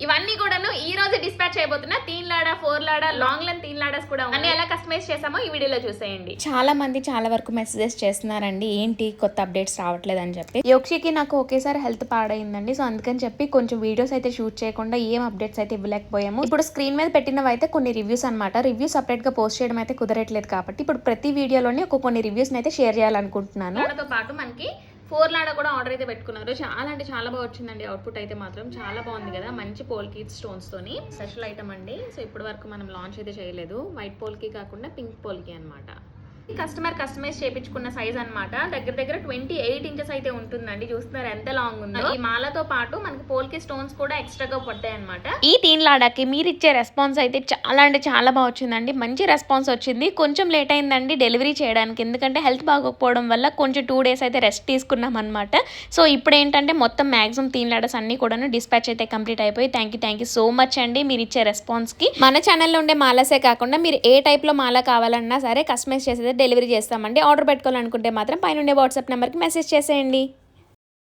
ఇవన్నీ కూడాను ఈ రోజు dispatch చేయబోతున్నా 3 Lada 4 Lada long length 3 లాడాస్ కూడా అన్ని ఎలా కస్టమైజ్ చేసామో ఈ వీడియోలో చూసేయండి. చాలా మంది చాలా వరకు మెసేజెస్ చేస్తున్నారండి, ఏంటి కొత్త అప్డేట్స్ రావట్లేదు అని చెప్పి. యోక్షికి నాకు ఒకేసారి హెల్త్ పాడైందండి, సో అందుకని చెప్పి కొంచెం వీడియోస్ అయితే షూట్ చేయకుండా ఏం అప్డేట్స్ అయితే ఇవ్వలేకపోయాము. ఇప్పుడు స్క్రీన్ మీద పెట్టినవి అయితే కొన్ని రివ్యూస్ అనమాట. రివ్యూ సపరేట్ గా పోస్ట్ చేయడం అయితే కుదరట్లేదు కాబట్టి ఇప్పుడు ప్రతి వీడియోలోని కొన్ని రివ్యూస్ అయితే షేర్ చేయాలనుకుంటున్నాను. దానితో పాటు మనకి 4 లాడా కూడా ఆర్డర్ అయితే పెట్టుకున్నారు. చాలా అంటే చాలా బాగా వచ్చిందండి. అవుట్పుట్ అయితే మాత్రం చాలా బాగుంది కదా, మంచి పోల్కి స్టోన్స్ తోని స్పెషల్ ఐటమ్ అండి. సో ఇప్పటి వరకు మనం లాంచ్ అయితే చేయలేదు. వైట్ పోల్కి కాకుండా పింక్ పోల్కి అనమాట. కస్టమర్ కస్టమైజ్ చేయించుకున్న సైజ్ అనమాట. దగ్గర దగ్గర 28 ఇంచెస్ అయితే ఉంటుందండి. చూస్తున్నారు ఎంత లాంగ్ ఉందో. ఈ మాలతో పాటు మనకి పోల్కి స్టోన్స్ కూడా ఎక్స్ట్రాగా పడ్డాయి అనమాట. ఈ 3 లాడాకి మీరు ఇచ్చే రెస్పాన్స్ అయితే చాలా అంటే చాలా బాగా వచ్చిందండి. మంచి రెస్పాన్స్ వచ్చింది. కొంచెం లేట్ అయిందండి డెలివరీ చేయడానికి, ఎందుకంటే హెల్త్ బాగోకపోవడం వల్ల కొంచెం 2 డేస్ అయితే రెస్ట్ తీసుకున్నాం అనమాట. సో ఇప్పుడు ఏంటంటే మొత్తం మ్యాక్సిమం 3 లాడాస్ అన్ని కూడాను డిస్పాచ్ అయితే కంప్లీట్ అయిపోయి. థ్యాంక్ యూ సో మచ్ అండి మీరు ఇచ్చే రెస్పాన్స్కి. మన ఛానల్లో ఉండే మాలాసే కాకుండా మీరు ఏ టైప్లో మాల కావాలన్నా సరే కస్టమైజ్ చేసేది డెలివరీ చేస్తామండి. ఆర్డర్ పెట్టుకోవాలనుకుంటే మాత్రం పైన ఉండే వాట్సాప్ నెంబర్కి మెసేజ్ చేసేయండి.